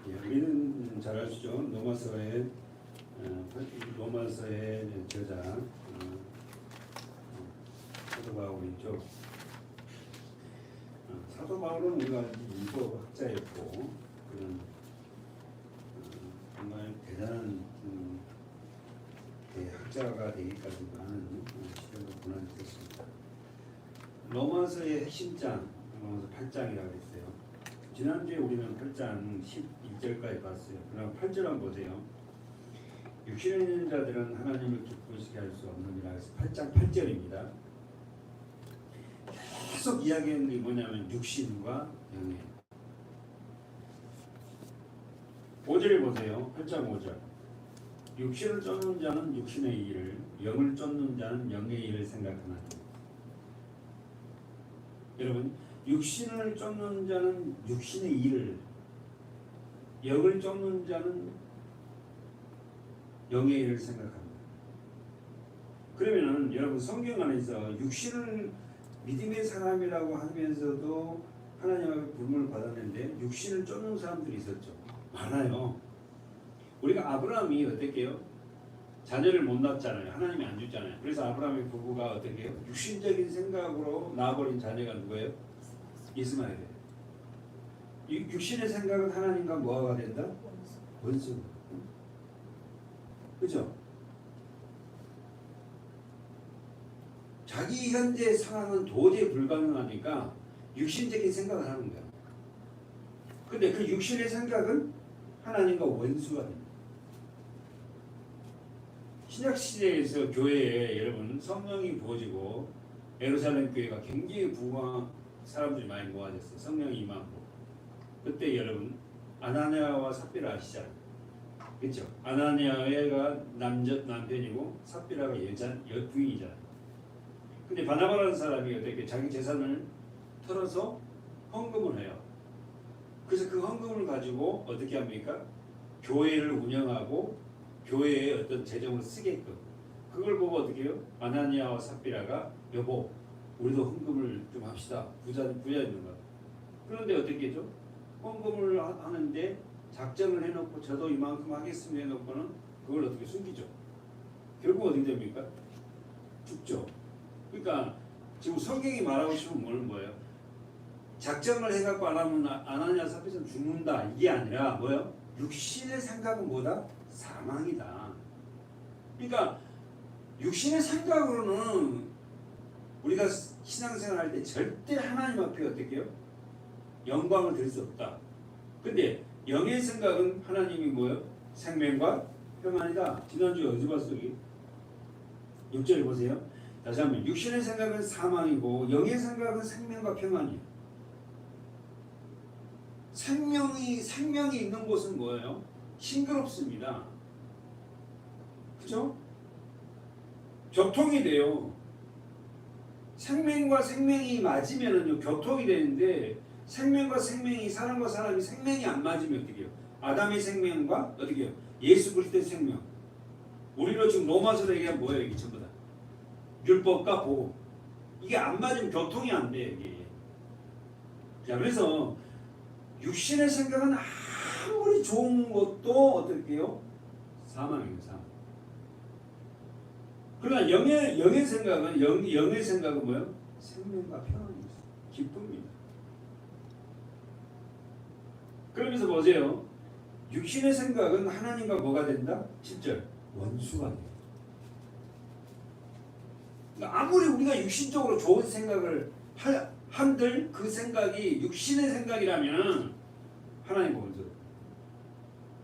예, 우리는 잘 아시죠? 로마서의 저자 사도 바울이죠. 사도 바울은 우리가 일부 학자였고 그런 정말 대단한 대학자가 되기까지 많은 시간을 보내셨습니다. 로마서의 핵심장, 로마서 8장이라고 했어요. 지난주에 우리는 8장 11절까지 봤어요. 그럼 8절 한번 보세요. 육신에 있는 자들은 하나님을 기쁘시게 할 수 없느니라 해서 8장 8절입니다. 계속 이야기하는 게 뭐냐면 육신과 영의 5절에 보세요. 8장 5절. 육신을 쫓는 자는 육신의 일을, 영을 쫓는 자는 영의 일을 생각하나니. 여러분, 육신을 쫓는 자는 육신의 일을, 영을 쫓는 자는 영의 일을 생각합니다. 그러면은 여러분 성경 안에서 육신을 믿음의 사람이라고 하면서도 하나님 앞에 부름을 받았는데 육신을 쫓는 사람들이 있었죠. 많아요. 우리가 아브라함이 어떻게요? 자녀를 못 낳았잖아요. 하나님이 안 줬잖아요. 그래서 아브라함의 부부가 어떻게요? 육신적인 생각으로 낳아버린 자녀가 누구예요? 이스마엘이에요. 육신의 생각은 하나님과 뭐가 된다? 원수. 그죠? 자기 현재 상황은 도저히 불가능하니까 육신적인 생각을 하는 거야. 근데 그 육신의 생각은 하나님과 원수가 됩니다. 신약시대에서 교회에 여러분 성령이 부어지고 예루살렘 교회가 굉장히 부흥한 사람들이 많이 모아졌어요. 성령이 임하고 그때 여러분 아나니아와 삽비라 아시잖아요. 그렇죠? 아나니아가 남편이고 삽비라가 부인이잖아요. 근데 바나바라는 사람이 어떻게 자기 재산을 털어서 헌금을 해요. 그래서 그 헌금을 가지고 어떻게 합니까? 교회를 운영하고 교회에 어떤 재정을 쓰게끔. 그걸 보고 어떻게 해요? 아나니아와 삽비라가 여보 우리도 헌금을 좀 합시다. 부자 있는 거. 그런데 어떻게 하죠? 헌금을 하는데 작정을 해놓고 저도 이만큼 하겠습니다 해놓고는 그걸 어떻게 숨기죠? 결국 어떻게 됩니까? 죽죠. 그러니까 지금 성경이 말하고 싶은 뭐예요? 작정을 해갖고 안 하면 아나니아 삽비라는 죽는다 이게 아니라 뭐예요? 육신의 생각은 뭐다? 사망이다. 그러니까 육신의 생각으로는 우리가 신앙생활 할 때 절대 하나님 앞에 어떻게 해요? 영광을 드릴 수 없다. 근데 영의 생각은 하나님이 뭐예요? 생명과 평안이다. 지난주에 어디 봤어요? 6절에 보세요. 다시 한번 육신의 생각은 사망이고 영의 생각은 생명과 평안이에요. 생명이 있는 곳은 뭐예요? 싱그럽습니다. 그죠? 교통이 돼요. 생명과 생명이 맞으면은요 교통이 되는데 생명과 생명이 사람과 사람이 생명이 안 맞으면 어떻게 해요? 아담의 생명과 어떻게 해요? 예수 그리스도의 생명. 우리로 지금 로마서로 얘기하면 뭐예요? 이게 전부 다 율법과 복음. 이게 안 맞으면 교통이 안 돼. 이게. 자 그래서 육신의 생각은 아무리 좋은 것도 어떻게 해요? 사망이에요. 사망. 그러나 영의 생각은 뭐예요? 생명과 평안입니다. 기쁨입니다. 그러면서 보세요. 육신의 생각은 하나님과 뭐가 된다? 7절 원수가 돼요. 그러니까 아무리 우리가 육신적으로 좋은 생각을 한들 그 생각이 육신의 생각이라면 하나님과 원수.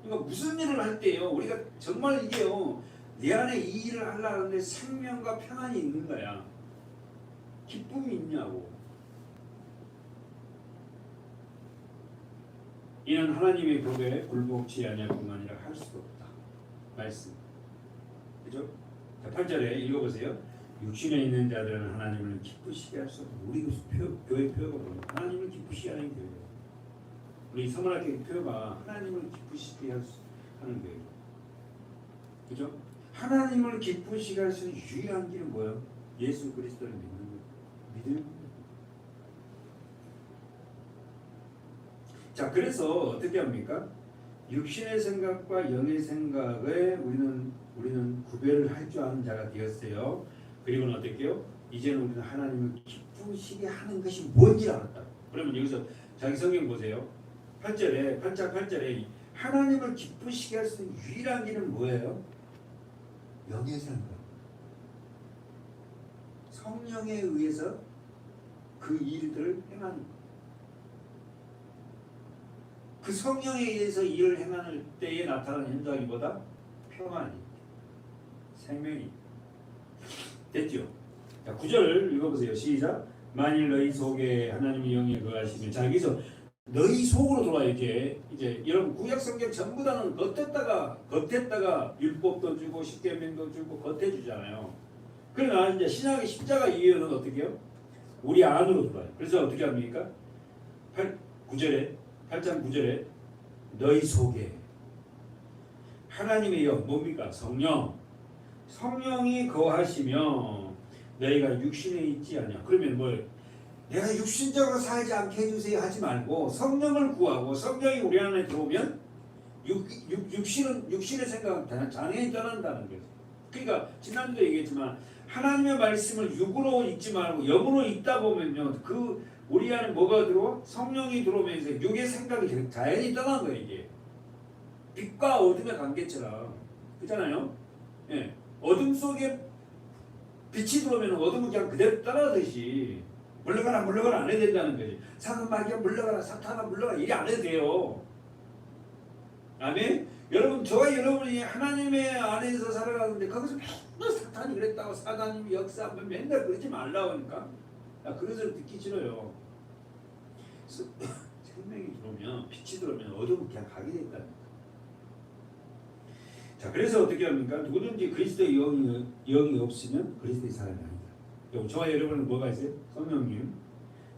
그러니까 무슨 일을 할 때요 우리가 정말 이게요 내 안에 이 일을 하려는데 생명과 평안이 있는 거야. 기쁨이 있냐고. 이는 하나님의 법에 굴복치 아니할 뿐만 아니라 할 수도 없다. 말씀. 그죠? 자, 8절에 읽어보세요. 육신에 있는 자들은 하나님을 기쁘시게 할 수 없다. 우리 교회 표어가 뭐예요? 하나님을 기쁘시게 하는 교회예요. 우리 서문학교 표어가 하나님을 기쁘시게 하는 교회예요. 그죠? 하나님을 기쁘시게 할 수 있는 유일한 길은 뭐예요? 예수 그리스도를 믿는 거예요. 믿음. 자, 그래서 어떻게 합니까? 육신의 생각과 영의 생각에 우리는 구별을 할 줄 아는 자가 되었어요. 그리고는 어떻게요? 이제는 우리는 하나님을 기쁘시게 하는 것이 뭔지 알았다. 그러면 여기서 자기 성경 보세요. 8절에 8절에 하나님을 기쁘시게 할 수 있는 유일한 길은 뭐예요? 영의 생각. 성령에 의해서 그 일들을 행하는 것. 그 성령에 의해서 일을 행하는 때에 나타나는 현상이보다 평안이, 생명이. 됐죠? 자, 9절 읽어보세요. 시작. 만일 너희 속에 하나님의 영이 거하시면, 자, 여기서 너희 속으로 돌아요. 이제 여러분 구약 성경 전부 다는 겉에다가 율법도 주고 십계명도 주고 겉에 주잖아요. 그러나 이제 신약의 십자가 이후에는 어떻게 해요? 우리 안으로 들어와요. 그래서 어떻게 합니까? 8장 9절에 너희 속에 하나님의 영, 뭡니까? 성령이 거하시며 너희가 육신에 있지 않냐. 그러면 뭘? 내가 육신적으로 살지 않게 해주세요 하지 말고 성령을 구하고 성령이 우리 안에 들어오면 육신의 생각은 당연히 떠난다는 거죠. 그러니까 지난주에 얘기했지만 하나님의 말씀을 육으로 읽지 말고 영으로 읽다 보면요, 그 우리 안에 뭐가 들어와? 성령이 들어오면서 육의 생각이 자연히 떠난 거예요. 이게 빛과 어둠의 관계처럼 그렇잖아요. 예, 어둠 속에 빛이 들어오면 어둠은 그냥 그대로 따라가듯이 물러가라 안 해야 된다는 거지. 사탄마귀야 물러가라, 사탄아 물러가라, 이게 안 해도 돼요. 아멘. 여러분, 저와 여러분이 하나님의 안에서 살아가는데 거기서 맨날 사탄이 그랬다고 사단님이 역사하면 맨날 그러지 말라고 하니까 그것을 듣기 싫어요. 생명이 들어오면, 빛이 들어오면 어둠은 그냥 가게 된다는 거예요. 자, 그래서 어떻게 합니까? 누구든지 그리스도의 영이 없으면 그리스도의 사람이 아니다. 저와 여러분은 뭐가 있어요? 성령님.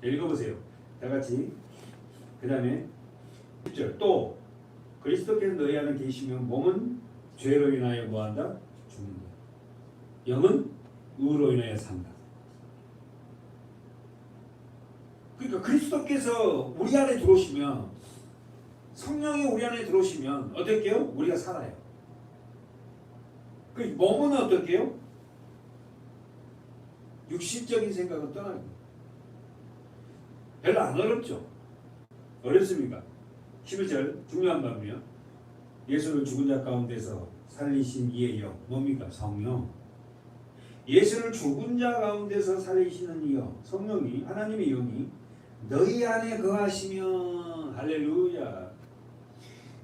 읽어보세요. 다 같이. 그 다음에 10절. 또 그리스도께서 너희 안에 계시면 몸은 죄로 인하여 뭐한다? 죽는다. 영은 의로 인하여 산다. 그러니까 그리스도께서 우리 안에 들어오시면, 성령이 우리 안에 들어오시면 어떻게 해요? 우리가 살아요. 그 몸은 어떻게 해요? 육신적인 생각은 떠나요. 별로 안 어렵죠? 어렵습니까? 11절 중요한 말이요. 예수를 죽은 자 가운데서 살리신 이의 영, 뭡니까? 성령. 예수를 죽은 자 가운데서 살리시는 이 영, 성령이, 하나님의 영이 너희 안에 거하시면, 할렐루야.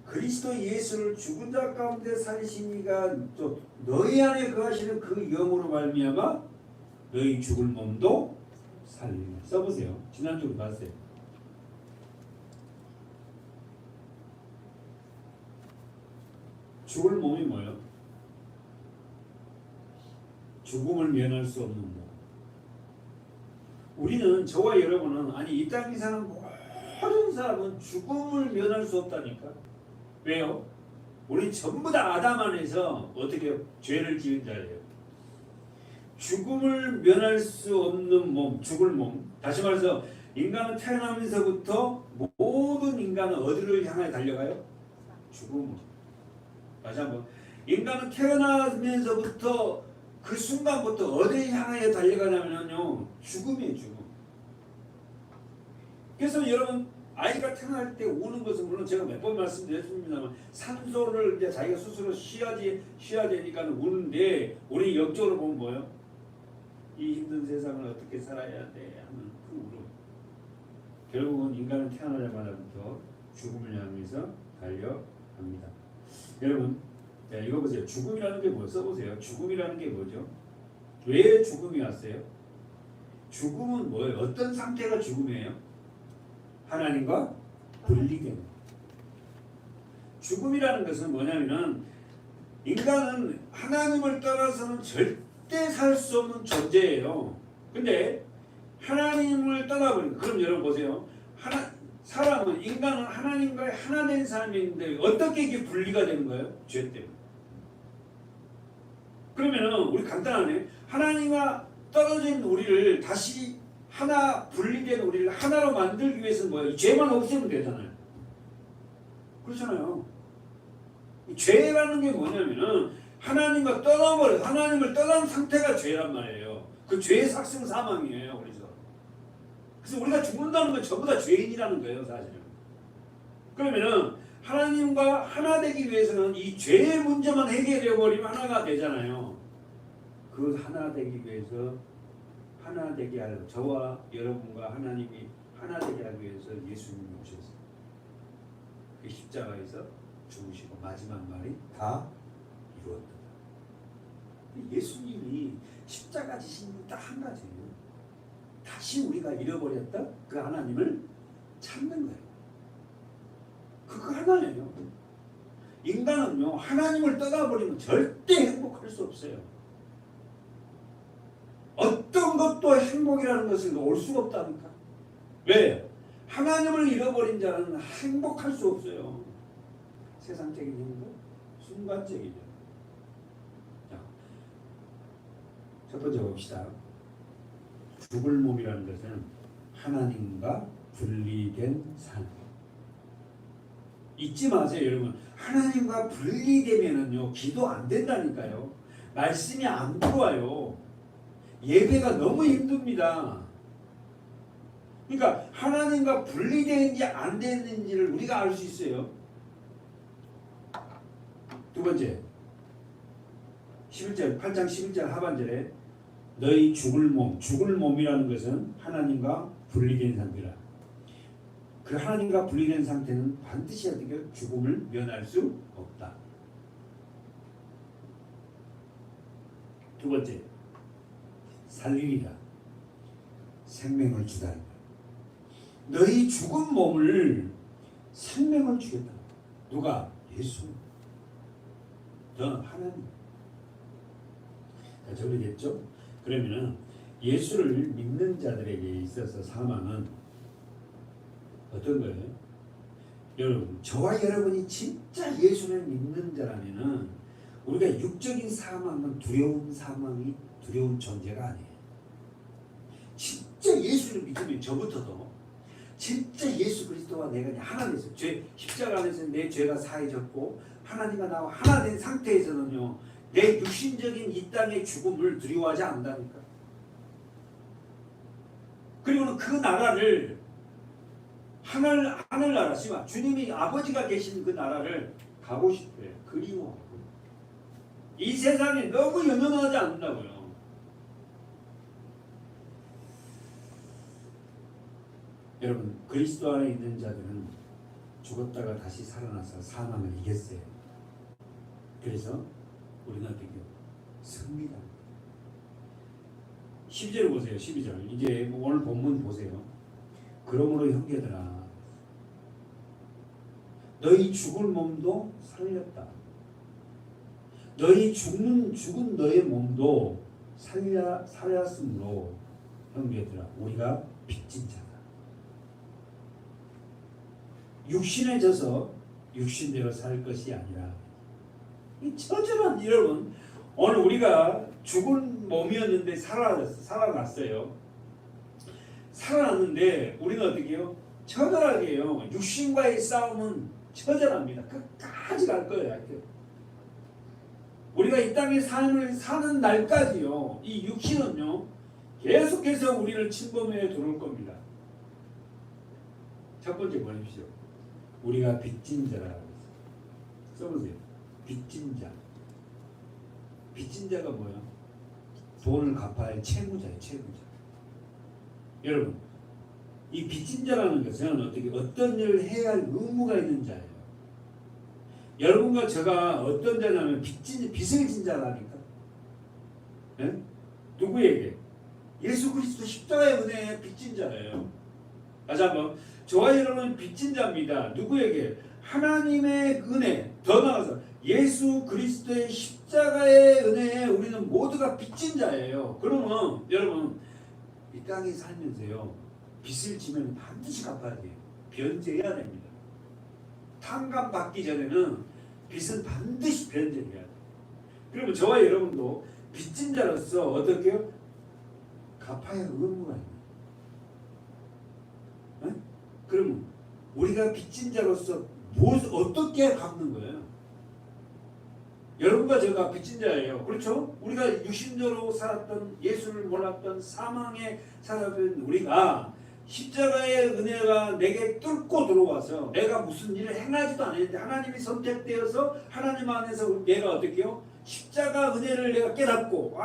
그리스도 예수를 죽은 자 가운데 살리신 이가 또 너희 안에 거하시는 그 영으로 말미암아 너희 죽을 몸도 살리라. 써보세요. 지난주로 봤어요. 죽을 몸이 뭐예요? 죽음을 면할 수 없는 몸. 우리는, 저와 여러분은, 아니 이 땅에 사는 모든 사람은 죽음을 면할 수 없다니까. 왜요? 우리 전부 다 아담 안에서 어떻게 죄를 지은 자예요. 죽음을 면할 수 없는 몸, 죽을 몸. 다시 말해서 인간은 태어나면서부터 모든 인간은 어디를 향해 달려가요? 죽음으로. 다시 한번. 인간은 태어나면서부터 그 순간부터 어디를 향해 달려가냐면요, 죽음이에요, 죽음. 그래서 여러분, 아이가 태어날 때 우는 것은 물론 제가 몇 번 말씀드렸습니다만 산소를 이제 자기가 스스로 쉬어야 되니까 우는데, 우리 역적으로 보면 뭐예요? 이 힘든 세상을 어떻게 살아야 돼 하는 그 울음. 결국은 인간은 태어나자마자부터 죽음을 향해서 달려갑니다. 여러분, 자, 이거 보세요. 죽음이라는 게 뭐? 써보세요. 죽음이라는 게 뭐죠? 왜 죽음이 왔어요? 죽음은 뭐예요? 어떤 상태가 죽음이에요? 하나님과 분리된 것. 죽음이라는 것은 뭐냐면은, 인간은 하나님을 떠나서는 절대 살 수 없는 존재예요. 근데 하나님을 떠나버리니까, 그럼 여러분 보세요. 사람은, 인간은 하나님과 하나 된 사람인데 어떻게 이게 분리가 되는 거예요? 죄 때문에. 그러면은 우리 간단하네. 하나님과 떨어진 우리를 다시 하나, 분리된 우리를 하나로 만들기 위해서는 뭐예요? 죄만 없애면 되잖아요. 그렇잖아요. 죄라는 게 뭐냐면은 하나님을 떠난 상태가 죄란 말이에요. 그 죄의 삭슨 사망이에요. 그래서 우리가 죽는다는 건 전부 다 죄인이라는 거예요, 사실은. 그러면은 하나님과 하나 되기 위해서는 이 죄의 문제만 해결해 버리면 하나가 되잖아요. 그 하나 되기 위해서 하나 되게 하려고 저와 여러분과 하나님이 하나 되게 하기 위해서 예수님이 오셨어요. 그 십자가에서 죽으시고 마지막 말이 다 이루었다. 예수님이 십자가 지신 건 딱 한 가지예요. 다시 우리가 잃어버렸다 그 하나님을 찾는 거예요. 그거 하나예요. 인간은요 하나님을 떠나버리면 절대 행복할 수 없어요. 어떤 것도 행복이라는 것을 올 수가 없다니까. 왜? 하나님을 잃어버린 자는 행복할 수 없어요. 세상적인 행복, 순간적이죠. 자, 첫 번째 봅시다. 죽을 몸이라는 것은 하나님과 분리된 삶. 잊지 마세요, 여러분. 하나님과 분리되면은요 기도 안 된다니까요. 말씀이 안 들어와요. 예배가 너무 힘듭니다. 그러니까 하나님과 분리되는지 안 되는지를 우리가 알 수 있어요. 두 번째 11절 8장 11절 하반절에 너희 죽을 몸이라는 것은 하나님과 분리된 상태라. 그 하나님과 분리된 상태는 반드시 어떻게 죽음을 면할 수 없다. 두 번째 살리리라. 생명을 주다. 너희 죽은 몸을 생명을 주겠다. 누가? 예수. 너 하나님. 자, 정리됐죠? 그러면은 예수를 믿는 자들에게 있어서 사망은 어떤 거예요? 여러분, 저와 여러분이 진짜 예수를 믿는 자라면은 우리가 육적인 사망은 두려운 존재가 아니에요. 진짜 예수를 믿으면 저부터도 진짜 예수 그리스도와 내가 하나 돼서 십자가 안에서 내 죄가 사해졌고 하나님과 나와 하나 된 상태에서는요 내 육신적인 이 땅의 죽음을 두려워하지 않는다니까. 그리고는 그 나라를 하늘나라 주님이 아버지가 계신 그 나라를 가고 싶어요. 그리워하고 이 세상에 너무 연연하지 않는다고요. 여러분, 그리스도 안에 있는 자들은 죽었다가 다시 살아나서 사망을 이겼어요. 그래서 우리는 어떻게 승리다. 12절 보세요. 12절. 이제 오늘 본문 보세요. 그러므로 형제들아 너희 죽을 몸도 살렸다. 너희 죽은 너의 몸도 살렸으므로 형제들아 우리가 빚진 자다. 육신에 져서 육신대로 살 것이 아니라 이 처절한 여러분 오늘 우리가 죽은 몸이었는데 살아났어요. 살아났는데 우리는 어떻게 해요? 처절하게 해요. 육신과의 싸움은 처절합니다. 끝까지 갈 거예요. 우리가 이 땅에 사는 날까지요. 이 육신은요. 계속해서 우리를 침범해 들어올 겁니다. 첫 번째 보십시오. 우리가 빚진 자라고 써보세요. 빚진 자. 빚진 자가 뭐야? 돈을 갚아야 할 채무자예요. 채무자. 여러분, 이 빚진 자라는 것은 어떤 일을 해야 할 의무가 있는 자예요. 여러분과 제가 어떤 자냐면 빚을 진 자라니까. 네? 누구에게? 예수 그리스도 십자가의 은혜에 빚진 자예요. 다시 한번 저와 여러분은 빚진 자입니다. 누구에게? 하나님의 은혜. 더 나아가서 예수 그리스도의 십자가의 은혜에 우리는 모두가 빚진 자예요. 그러면 여러분 이 땅에 살면서요 빚을 지면 반드시 갚아야 돼요. 변제해야 됩니다. 탕감 받기 전에는 빚은 반드시 변제해야 돼요. 그러면 저와 여러분도 빚진 자로서 어떻게 해요? 갚아야 할 의무가 있는. 네? 그러면 우리가 빚진 자로서 어떻게 갚는 거예요? 여러분과 제가 빚진 자예요. 그렇죠? 우리가 육신적으로 살았던, 예수를 몰랐던, 사망에 살았던 우리가 십자가의 은혜가 내게 뚫고 들어와서 내가 무슨 일을 행하지도 않았는데 하나님이 선택되어서 하나님 안에서 내가 어떻게 해요? 십자가 은혜를 내가 깨닫고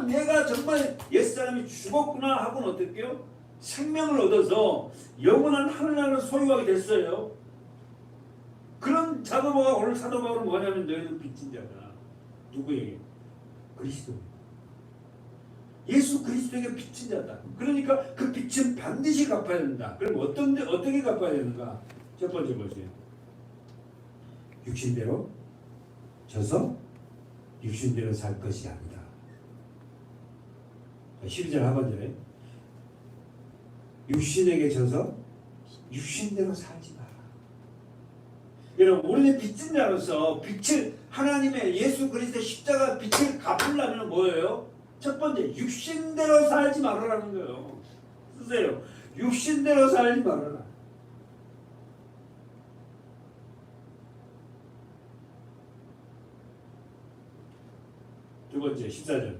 내가 정말 옛사람이 죽었구나 하고는 어떻게 해요? 생명을 얻어서 영원한 하늘나라를 소유하게 됐어요. 그런 사도바가 오늘 사도바울은 뭐냐면 너희는 빚진 자다. 누구에게? 그리스도. 예수 그리스도에게 빚진 자다. 그러니까 그 빚은 반드시 갚아야 된다. 그럼 어떻게 갚아야 되는가? 첫 번째 보세요. 육신대로 져서 육신대로 살 것이 아니다. 12절 하반절에 육신에게 져서 육신대로 살지 마라. 여러분 우리는 빚진 자로서 빚을 하나님의 예수 그리스도의 십자가 빚을 갚으려면 뭐예요? 첫 번째 육신대로 살지 말아라는 거예요. 쓰세요. 육신대로 살지 말아라. 두 번째 14절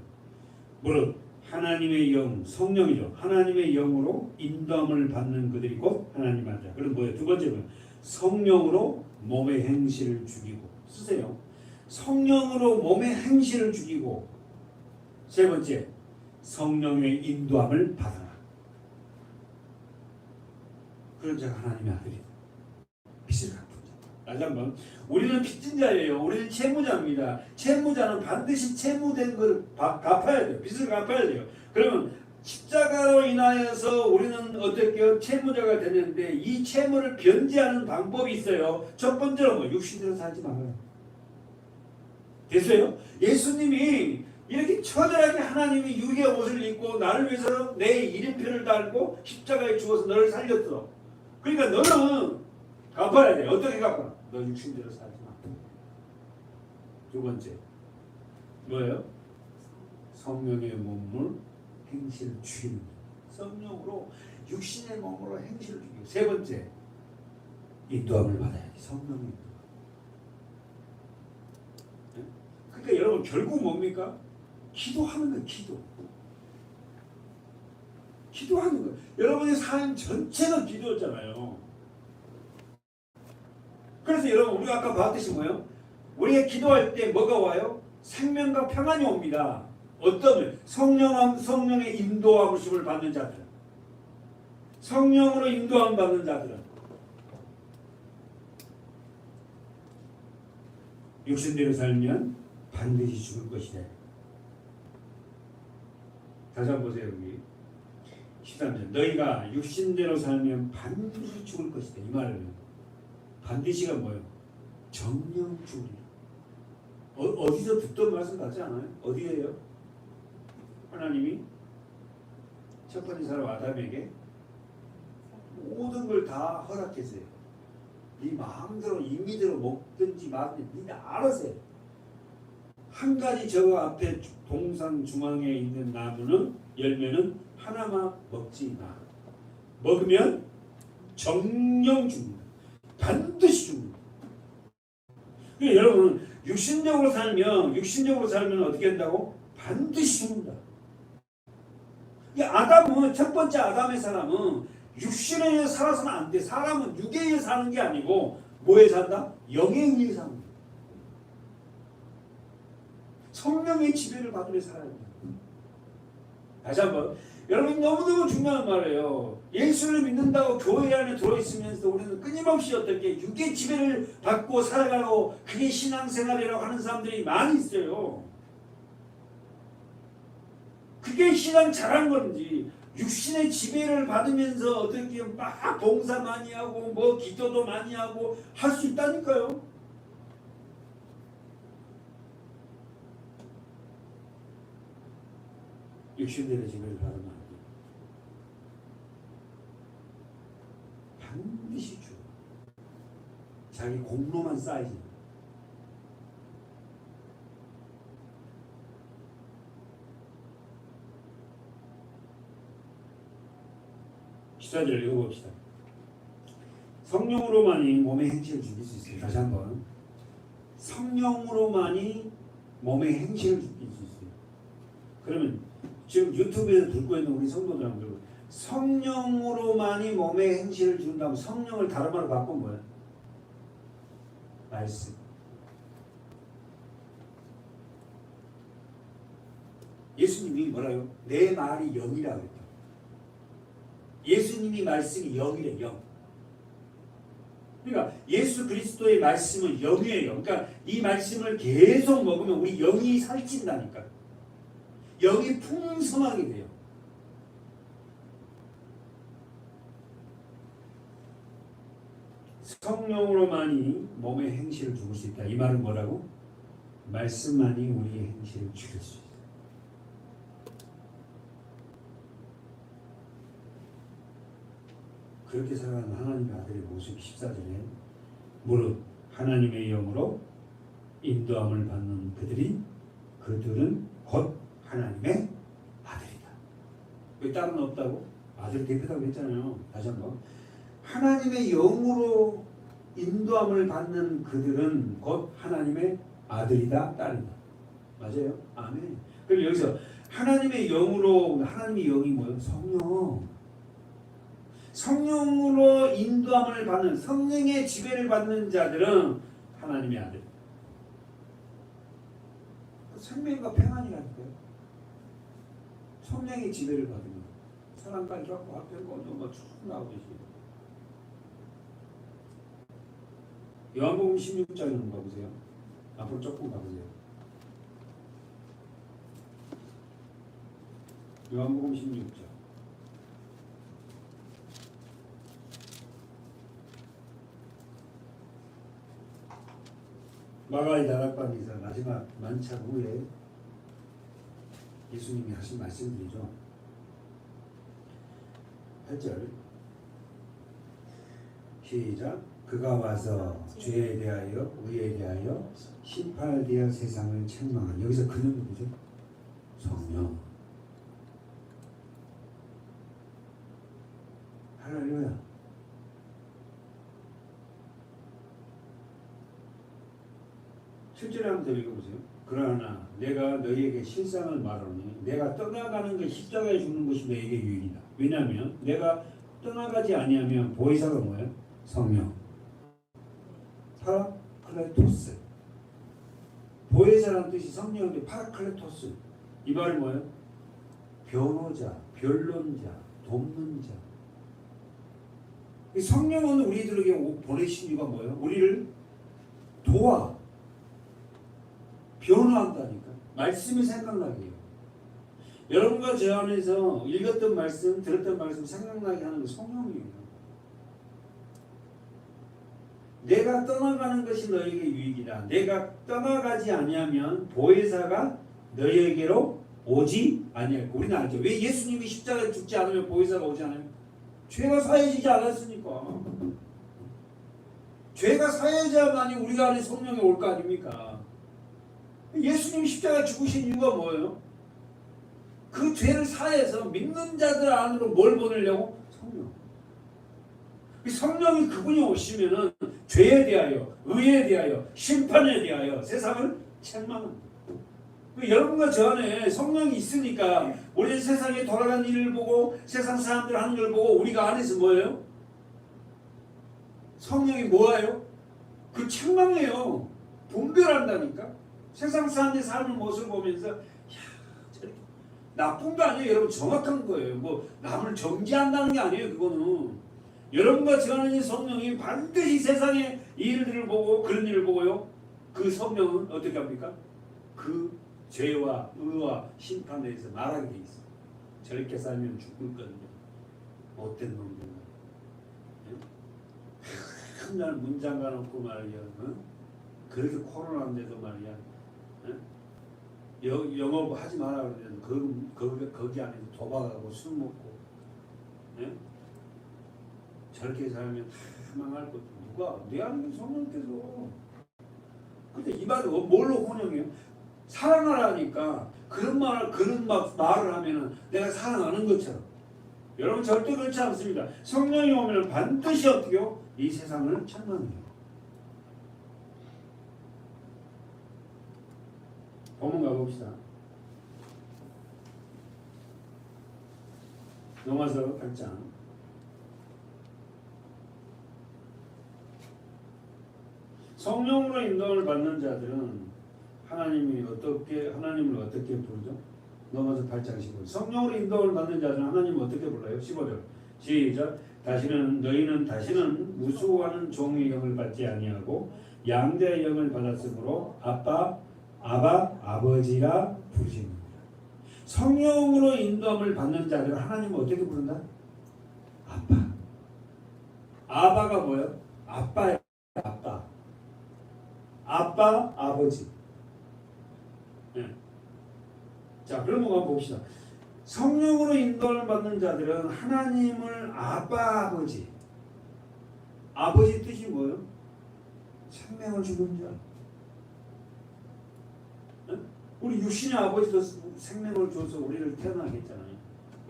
무릇 하나님의 영 성령이죠. 하나님의 영으로 인도함을 받는 그들이 곧 하나님 아들. 그럼 뭐예요? 두 번째는 성령으로 몸의 행실을 죽이고. 쓰세요. 성령으로 몸의 행실을 죽이고. 세 번째 성령의 인도함을 받아라. 그런 자가 하나님의 아들이다. 빚을 갚은 자. 다시 한번 우리는 빚진 자예요. 우리는 채무자입니다. 채무자는 반드시 채무된 걸 갚아야 돼요. 빚을 갚아야 돼요. 그러면 십자가로 인하여서 우리는 어떻게 채무자가 되는데 이 채무를 변제하는 방법이 있어요. 첫 번째로 뭐 육신대로 살지 말아요. 됐어요? 예수님이 이렇게 처절하게 하나님이 육의 옷을 입고 나를 위해서 내 이름표를 달고 십자가에 죽어서 너를 살렸어. 그러니까 너는 갚아야 돼. 어떻게 갚아? 너 육신대로 살지 마. 두 번째 뭐예요? 성령의 몸을 행실을 죽이는 거예요. 성령으로 육신의 몸으로 행실을 죽이고. 세 번째 인도함을 받아야지. 성령의 인도. 그러니까 여러분 결국 뭡니까? 기도하는 거예요. 기도하는 거예요. 여러분의 삶 전체가 기도였잖아요. 그래서 여러분 우리가 아까 봤듯이 뭐예요? 우리가 기도할 때 뭐가 와요? 생명과 평안이 옵니다. 어떤 성령의 인도함을 받는 자들, 성령으로 인도함 받는 자들은 육신대로 살면 반드시 죽을 것이다. 다시 한번 보세요. 여기 13절 너희가 육신대로 살면 반드시 죽을 것이다. 이 말은 반드시가 뭐예요? 정령 죽으리라. 어디서 듣던 말씀 같지 않아요? 어디에요? 하나님이 첫 번째 사람 아담에게 모든 걸 다 허락했어요. 네 마음대로 임의대로 먹든지 말든지 네 알아서 해. 한 가지 저 앞에 동산 중앙에 있는 나무는 열매는 하나만 먹지 마. 먹으면 정령 죽는다. 반드시 죽는다. 그러니까 여러분 육신적으로 살면 어떻게 한다고? 반드시 죽는다. 아담은 첫 번째 아담의 사람은 육신에 의해 살아서는 안 돼. 사람은 육에 의해 사는 게 아니고 뭐에 산다? 영에 의해 사는 거야. 성령의 지배를 받으며 살아야 돼. 다시 한번 여러분 너무너무 중요한 말이에요. 예수를 믿는다고 교회 안에 들어있으면서 우리는 끊임없이 어떻게 육의 지배를 받고 살아가고 그게 신앙생활이라고 하는 사람들이 많이 있어요. 그게 신앙 잘한 건지 육신의 지배를 받으면서 어떻게 막 봉사 많이 하고 뭐 기도도 많이 하고 할 수 있다니까요. 육신의 지배를 받으면 안 돼. 반드시 줘. 자기 공로만 쌓이지. 시사절 읽어봅시다. 성령으로만이 몸의 행실을 죽일 수 있습니다. 다시 한번 성령으로만이 몸의 행실을 느낄 수 있어요. 그러면 지금 유튜브에서 듣고 있는 우리 성도들한테 성령으로만이 몸의 행실을 준다면 성령을 다른 말로 바꾸면 뭐예요? 말씀. 예수님이 뭐라요? 내 말이 영이라고 했다. 예수님이 말씀이 영이래, 영. 그러니까 예수 그리스도의 말씀은 영이에요. 그러니까 이 말씀을 계속 먹으면 우리 영이 살찐다니까. 영이 풍성하게 돼요. 성령으로만이 몸의 행실을 죽일 수 있다. 이 말은 뭐라고? 말씀만이 우리의 행실을 죽일 수 있다. 그렇게 살아가는 하나님의 아들의 모습이 14절에 무릇 하나님의 영으로 인도함을 받는 그들은 곧 하나님의 아들이다. 왜 다른 없다고? 아들 대표라고 했잖아요. 다시 한번. 하나님의 영으로 인도함을 받는 그들은 곧 하나님의 아들이다, 딸이다. 맞아요? 아멘. 그럼 여기서 하나님의 영으로, 하나님의 영이 뭐예요? 성령. 성령으로 인도함을 받는, 성령의 지배를 받는 자들은 하나님의 아들. 생명과 평안이라니까요. 성령의 지배를 받으면 사랑까지 갖고 앞에 거쭉 나오듯이. 요한복음 16장에 한번 가보세요. 앞으로 조금 가보세요. 요한복음 16장. 마가의 다락방에서 마지막 만찬 후에 예수님이 하신 말씀들이죠. 8절 시작. 그가 와서 죄에 대하여 의에 대하여 심판에 대하여 세상을 책망한. 여기서 그는 누구죠? 성령. 할렐루야. 실제로 한번 더 읽어보세요. 그러나 내가 너희에게 실상을 말하노니 내가 떠나가는 것 십자가에 죽는 것이 너희에게 유익이다. 왜냐하면 내가 떠나가지 아니하면 보혜사가 뭐예요? 성령. 파라클레토스. 보혜사라는 뜻이 성령인데 파라클레토스. 이 말이 뭐예요? 변호자, 변론자, 돕는 자. 이 성령은 우리들에게 보내신 이유가 뭐예요? 우리를 도와. 변화한다니까. 말씀이 생각나게 해요. 여러분과 저 안에서 읽었던 말씀, 들었던 말씀 생각나게 하는 게 성령이에요. 내가 떠나가는 것이 너에게 유익이다. 내가 떠나가지 아니하면 보혜사가 너희에게로 오지 아니할. 우리는 알죠. 왜 예수님이 십자가에 죽지 않으면 보혜사가 오지 않아요? 죄가 사해지지 않았으니까. 죄가 사해져야만이 우리 안에 성령이 올 거 아닙니까? 예수님이 십자가에 죽으신 이유가 뭐예요? 그 죄를 사해서 믿는 자들 안으로 뭘 보내려고? 성령. 성령이 그분이 오시면은 죄에 대하여, 의에 대하여, 심판에 대하여 세상을 책망합니다. 여러분과 저 안에 성령이 있으니까 우리 세상에 돌아가는 일을 보고 세상 사람들 하는 걸 보고 우리가 안에서 뭐예요? 성령이 뭐예요? 그 책망해요. 분별한다니까. 세상 사람들이 사는 모습을 보면서 야, 나쁜 거 아니에요. 여러분 정확한 거예요. 뭐 남을 정죄한다는 게 아니에요. 그거는. 여러분과 저 안에 성령이 반드시 세상의 일들을 보고 그런 일을 보고요. 그 성령은 어떻게 합니까? 그 죄와 의와 심판에 대해서 말하게 돼 있어요. 저렇게 살면 죽을 거든요. 못된 놈들. 맨날 문 잠가놓고 말이야. 그래서 코로나인데도 말이야. 영업하지 마라 그러는데 거기 안에서 도박하고 술 먹고 저렇게 살면 다 망할 것도 누가 내 안에 성령께서. 근데 이 말을 뭘로 혼용해요? 사랑하라니까 그런 말을 하면은 내가 사랑하는 것처럼. 여러분 절대 그렇지 않습니다. 성령이 오면 반드시 어떻게요? 이 세상을 책망해요. 본문 가봅시다. 로마서 8장. 성령으로 인도를 받는 자들은 하나님을 어떻게 부르죠? 로마서 8장 15절. 성령으로 인도를 받는 자들은 하나님을 어떻게 불러요? 15절. 시작. 너희는 다시는 무수하는 종의 영을 받지 아니하고 양자의 영을 받았으므로 아빠, 아버지라 부르십니다. 성령으로 인도함을 받는 자들은 하나님을 어떻게 부른다? 아빠. 아바가 뭐예요? 아빠예요. 아빠, 아버지. 네. 자, 그럼 한번 봅시다. 성령으로 인도를 받는 자들은 하나님을 아빠, 아버지. 아버지 뜻이 뭐예요? 생명을 주는 자. 네? 우리 육신의 아버지도 생명을 줘서 우리를 태어나게 했잖아요.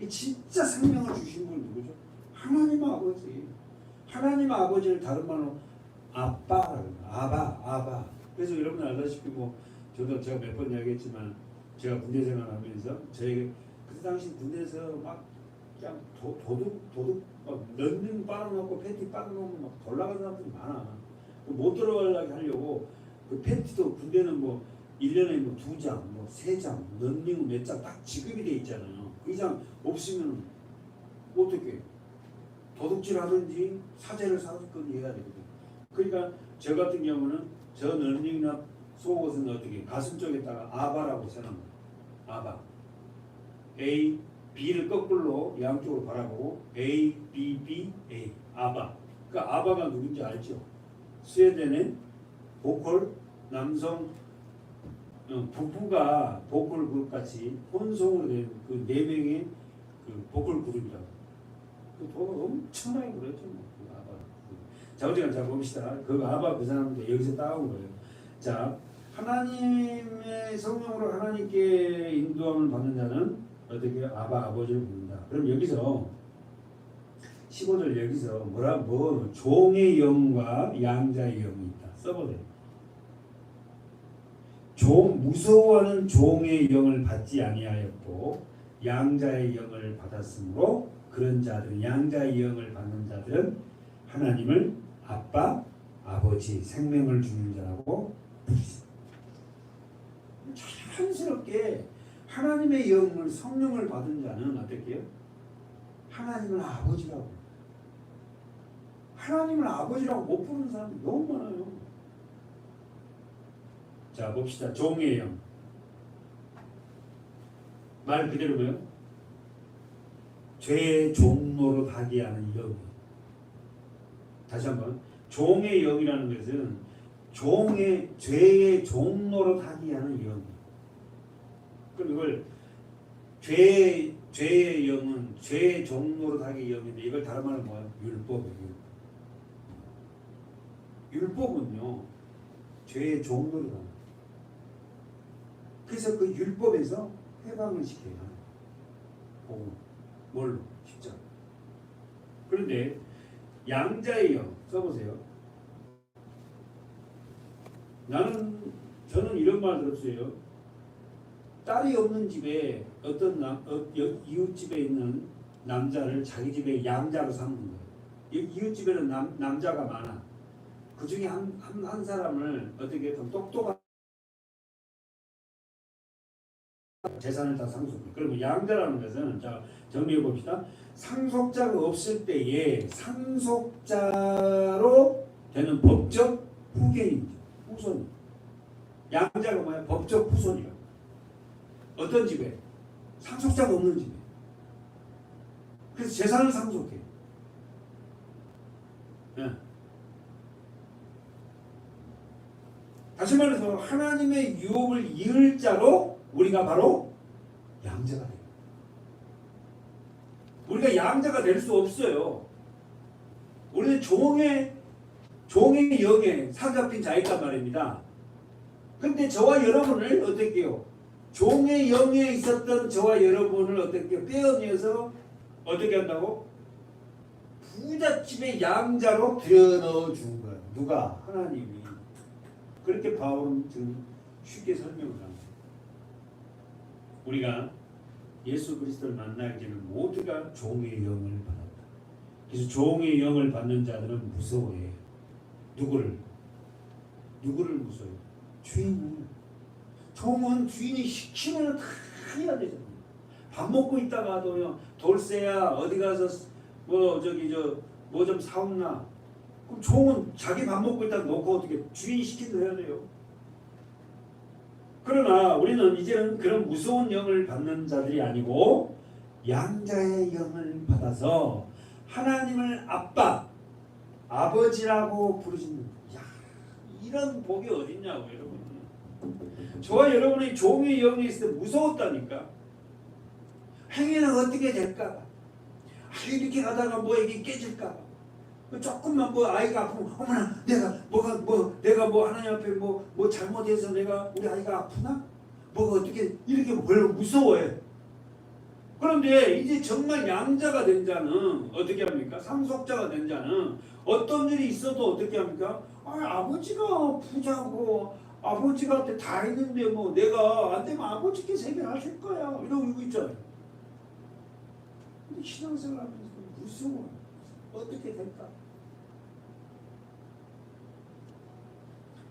이 진짜 생명을 주신 분이 누구죠? 하나님 아버지. 하나님 아버지를 다른 말로 아빠, 아바. 그래서 여러분 알다시피 저도 제가 몇 번 이야기했지만 제가 군대 생활하면서 저희 그 당시 군대에서 막 그냥 도둑 막 런닝 빨아놓고 팬티 빨아놓고 막 돌아가는 사람들이 많아. 못 들어가려고 하려고 그 팬티도 군대는 1년에 2장, 3장, 런닝 몇 장 딱 지급이 돼 있잖아요. 그 이상 없으면 어떻게 도둑질 하든지 사제를 사든지 해야 되거든. 그러니까 저 같은 경우는 저 런닝이나 속옷은 어떻게 가슴 쪽에다가 아바라고 써놓은 거예요. 아바. A, B를 거꾸로 양쪽으로 바라보고 A, B, A. 아바. 그러니까 아바가 누군지 알죠? 스웨덴의 보컬 남성 부부가 보컬 그룹 같이 혼성으로 된 그 4명의 그 보컬 그룹이라고. 그 돈 엄청나게 벌었죠. 그 아바. 자, 어쨌든 자 봅시다. 그 아바 그 사람도 여기서 따온 거예요. 자, 하나님의 성령으로 하나님께 인도함을 받는 자는 어떻게 아바 아버지를 부른다. 그럼 여기서 15절 여기서 종의 영과 양자의 영이 있다. 써보세요. 무서워하는 종의 영을 받지 아니하였고 양자의 영을 받았으므로 그런 자들은 양자의 영을 받는 자들은 하나님을 아빠, 아버지, 생명을 주는 자라고 부르십니다. 자연스럽게 하나님의 영을 성령을 받은 자는 어떻게 해요? 하나님을 아버지라고. 하나님을 아버지라고 못 부르는 사람이 너무 많아요. 자, 봅시다. 종의 영. 말 그대로 뭐요? 죄의 종로로 가게 하는 영. 다시 한번. 종의 영이라는 것은 죄의 종로로 가게 하는 영. 그럼 이걸 죄의 영은 죄의 종로로 가게 영인데 이걸 다른 말로 뭐예요? 율법이에요. 율법은요 죄의 종로로 가는. 그래서 그 율법에서 해방을 시켜요. 뭘로? 십자가. 그런데 양자의 영 써보세요. 저는 이런 말 들었어요. 딸이 없는 집에 이웃집에 있는 남자를 자기 집에 양자로 삼는 거예요. 이웃집에는 남자가 많아. 그 중에 한 사람을 어떻게 좀 똑똑한 재산을 다 상속해. 그러면 양자라는 것은 자 정리해 봅시다. 상속자가 없을 때에 상속자로 되는 법적 후계인이죠. 후손. 양자가 뭐야? 법적 후손이야. 어떤 집에? 상속자가 없는 집에. 그래서 재산을 상속해. 네. 다시 말해서 하나님의 유업을 이을 자로 우리가 바로 양자가 돼요. 우리가 양자가 될 수 없어요. 우리는 종의 영에 사로잡힌 자였단 말입니다. 근데 저와 여러분을 어떻게 해요? 종의 영에 있었던 저와 여러분을 어떻게 해요? 빼어내서 어떻게 한다고? 부잣집의 양자로 들여넣어 준 거예요. 누가? 하나님이. 그렇게 바울은 지금 쉽게 설명을 합니다. 우리가 예수 그리스도를 만나기 전에 모두가 종의 영을 받았다. 그래서 종의 영을 받는 자들은 무서워해요. 누구를 무서워해요? 주인을. 종은 주인이 시키면 다 해야 되잖아요. 밥 먹고 있다가도요, 돌쇠야 어디 가서 뭐 좀 사옵나. 그럼 종은 자기 밥 먹고 있다가 놓고 어떻게 주인이 시킨 대로 해야 돼요. 그러나 우리는 이제는 그런 무서운 영을 받는 자들이 아니고 양자의 영을 받아서 하나님을 아빠, 아버지라고 부르시는. 야, 이런 복이 어딨냐고 여러분. 저와 여러분이 종의 영이 있을 때 무서웠다니까. 행위는 어떻게 될까? 이렇게 가다가 뭐 이게 깨질까? 조금만 뭐 아이가 아프면 어머나 내가 하나님 앞에 뭐 잘못해서 내가 우리 아이가 아프나? 뭐가 어떻게 이렇게 별로 무서워해. 그런데 이제 정말 양자가 된 자는 어떻게 합니까? 상속자가 된 자는 어떤 일이 있어도 어떻게 합니까? 아버지가 부자고 아버지가 다 있는데 뭐 내가 안 되면 아버지께서 해결하실 거야 이러고 있잖아요. 근데 신앙생활 하면서 무서워. 어떻게 될까?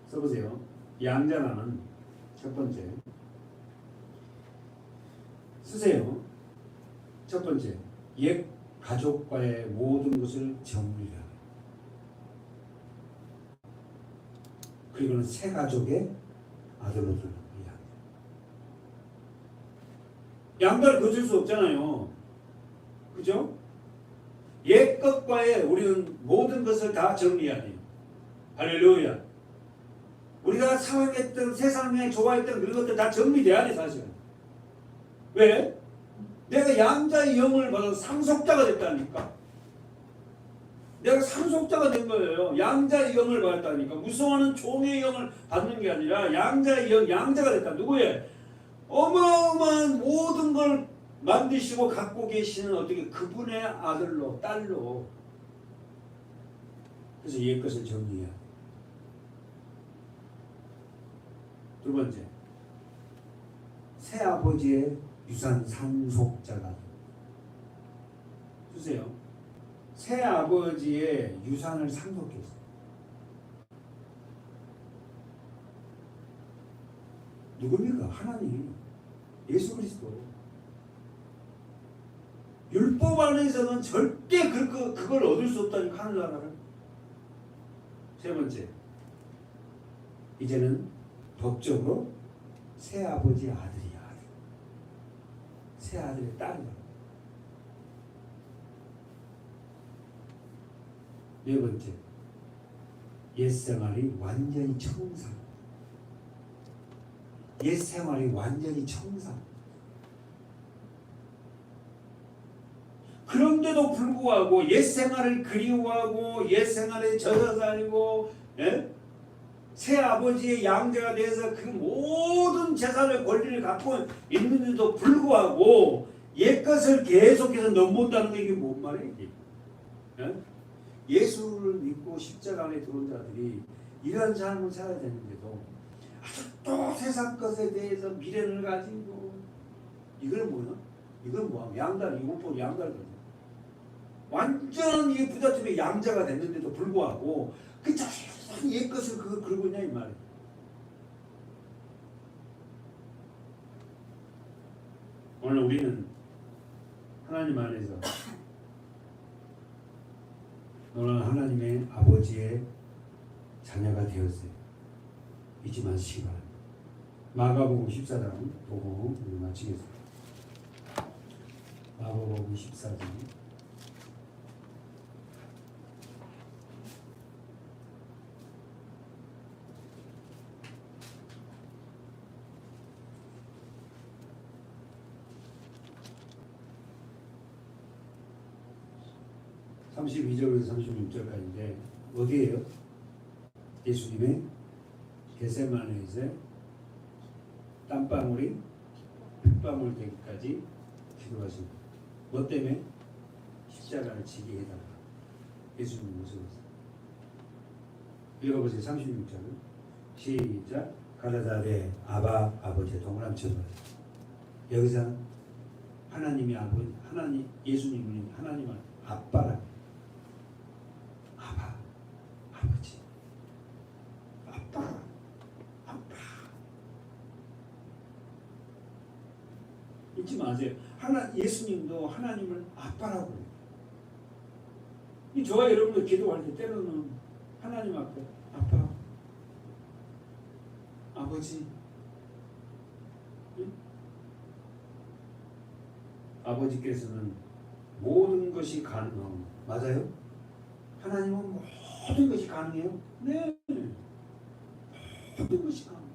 써보세요. 양자라는 첫 번째. 쓰세요. 첫 번째. 옛 가족과의 모든 것을 정리하라. 그리고는 새 가족의 아들로 두는 양자를 거칠 수 없잖아요. 그죠? 옛 것과의 우리는 모든 것을 다 정리해야 돼요. 할렐루야. 우리가 사랑했던 세상에 좋아했던 그런 것들 다 정리돼야 돼 사실은. 왜? 내가 양자의 영을 받아서 상속자가 됐다니까. 내가 상속자가 된 거예요. 양자의 영을 받았다니까. 무서워하는 종의 영을 받는 게 아니라 양자의 영, 양자가 됐다. 누구의? 어마어마한 모든 걸 만드시고 갖고 계시는 어떻게 그분의 아들로 딸로. 그래서 옛 것을 정리해야. 두 번째, 새아버지의 유산 상속자가. 주세요. 새아버지의 유산을 상속했어요. 누굽니까? 하나님, 예수 그리스도. 율법 안에서는 절대 그걸 얻을 수 없다니까, 하늘나라를. 세 번째, 이제는 법적으로 새아버지의 아들이야. 아들. 새아들의 딸이야. 네 번째, 옛 생활이 완전히 청산. 옛 생활이 완전히 청산. 그런데도 불구하고 옛 생활을 그리워하고 옛 생활에 젖어 살고, 예? 새 아버지의 양자가 돼서 그 모든 재산의 권리를 갖고 있는데도 불구하고 옛 것을 계속해서 넘본다는 게 이게 뭔 말이에요? 예? 예수를 믿고 십자가 안에 들어온 자들이 이런 삶을 살아야 되는데도 아직도 세상 것에 대해서 미련을 가지고. 이건 뭐야? 이건 뭐야? 양달, 이것보다 양달거든. 완전 이 부잣집의 양자가 됐는데도 불구하고 그 옛 것을 그러고 있냐 이 말이에요. 오늘 우리는 하나님 안에서 너는 하나님의 아버지의 자녀가 되었어요. 잊지 마시기 바랍니다. 마가복음 14장 보고 마치겠습니다. 마가복음 14장 32절에서 36절까지인데 어디에요? 예수님의 겟세마네에서 땀방울이 핏방울 되기까지 기도하십니다. 뭐 때문에? 십자가를 지게 해달라. 예수님 모습에서. 읽어보세요. 36절 시작. 가라사대 아바 아버지 동그라미 쳐봐요. 여기서 하나님이 아버지, 하나님 예수님은 하나님을 아빠라. 아빠, 아버지, 아빠, 아빠. 잊지 마세요. 예수님도 하나님을 아빠라고 해요. 저와 여러분도 기도할 때 때로는 하나님 앞에 아빠, 아버지, 응? 아버지께서는 모든 것이 가능하고 맞아요? 하나님은 모든 것이 가능해요? 네, 모든 것이 가능해요.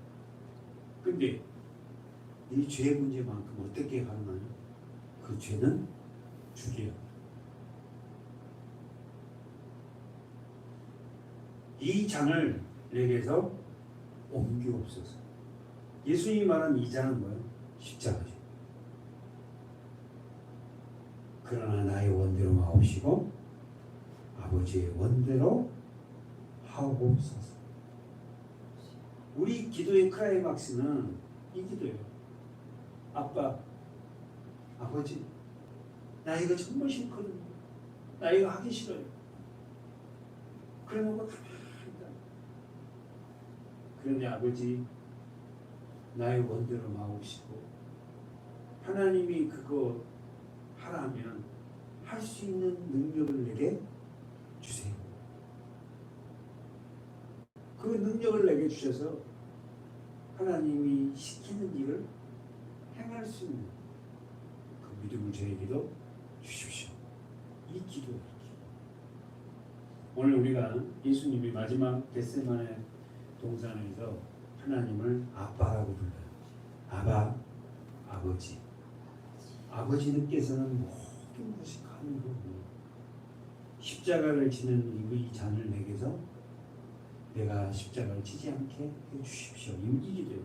근데 이 죄의 문제만큼 어떻게 가능하냐? 그 죄는 죽여요. 이 잔을 내게서 옮기옵소서. 예수님이 말한 이 잔은 뭐예요? 십자가죠. 그러나 나의 원대로 마옵시고 아버지의 원대로 하옵소서. 우리 기도의 크라이막스는 이 기도예요. 아빠, 아버지, 나 이거 정말 싫거든요. 나 이거 하기 싫어요. 그러는 거 가만히 있다. 그런데 아버지, 나의 원대로 마옵시고 하나님이 그거 하라면 할 수 있는 능력을 내게 주세요. 그 능력을 내게 주셔서 하나님이 시키는 일을 행할 수 있는 그 믿음을 저에게도 주십시오. 이 기도예요. 오늘 우리가 예수님이 마지막 겟세마네 동산에서 하나님을 아빠라고 불러요. 아바, 아버지. 아버지께서는 모든 것이 가능하고 십자가를 지는 이 잔을 내게서 내가 십자가를 지지 않게 해주십시오. 이 기도예요.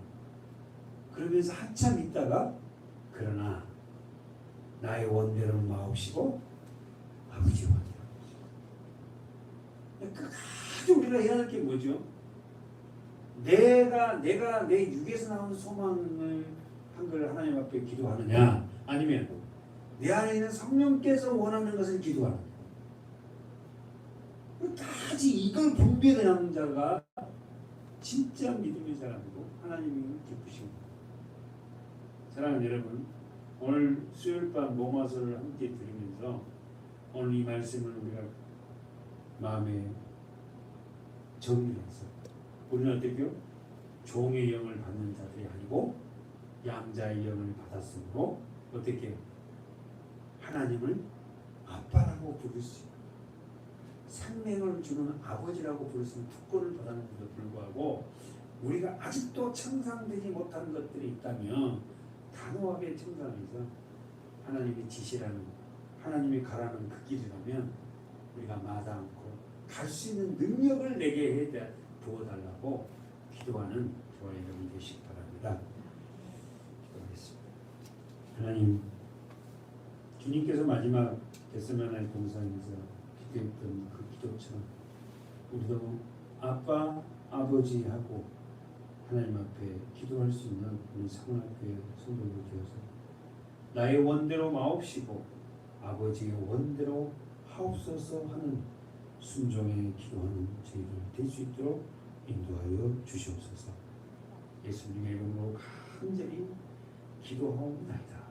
그러면서 한참 있다가 그러나 나의 원대로 마옵시고 아버지의 원대로 끝까지 우리가 해야 할 게 뭐죠? 내가 내 육에서 나오는 소망을 한 걸 하나님 앞에 기도하느냐 아니면 내 안에 있는 성령께서 원하는 것을 기도하느냐. 끝까지 이걸 분별하는 자가 진짜 믿음의 사람이고 하나님이 기쁘십니다. 사랑하는 여러분, 오늘 수요일 밤 모마서를 함께 들으면서 오늘 이 말씀을 우리가 마음에 정리해서 우리는 어떻게요? 종의 영을 받는 자들이 아니고 양자의 영을 받았으므로 어떻게 하나님을 아빠라고 부를 수 있고 생명을 주는 아버지라고 부를 수 있는 특권을 받았는데도 불구하고 우리가 아직도 청산되지 못한 것들이 있다면 단호하게 청산해서 하나님의 지시라는 하나님이 가라는 그 길이라면 우리가 마다 않고 갈 수 있는 능력을 내게 부어달라고 기도하는 저와 여러분 되시기 바랍니다. 기도하겠습니다. 하나님, 주님께서 마지막 겟세마네 동산에서 기도했던 그 기도처럼 우리도 아빠, 아버지 하고 하나님 앞에 기도할 수 있는 우리 상원학교의 성도들 되어서 나의 원대로 마옵시고 아버지의 원대로 하옵소서 하는 순종에 기도하는 저희들 될 수 있도록 인도하여 주시옵소서. 예수님의 이름으로 간절히 기도하옵나이다.